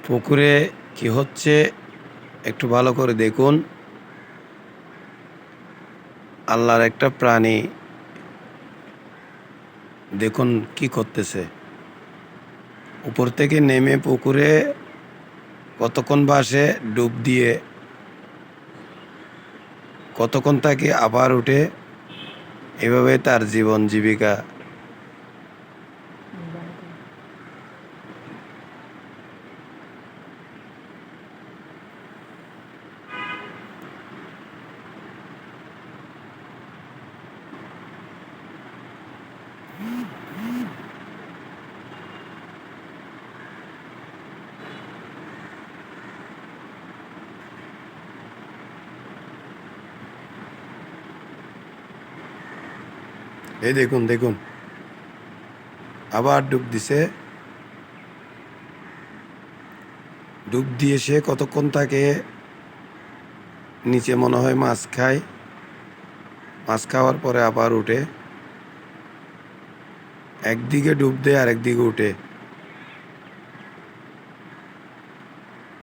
পুকুরে কি হচ্ছে একটু ভালো করে দেখুন। আল্লাহর একটা প্রাণী, দেখুন কি করতেছে। উপর থেকে নেমে পুকুরে কতক্ষণ বাসে ডুব দিয়ে, কতক্ষণ থাকে আবার উঠে, এভাবে তার জীবন জীবিকা। এই দেখুন দেখুন, আবার ডুব দিছে। ডুব দিয়ে সে কতক্ষণ থাকে নিচে, মনে হয় মাছ খায়। মাছ খাওয়ার পরে আবার উঠে, একদিকে ডুব দেয় আর একদিকে উঠে।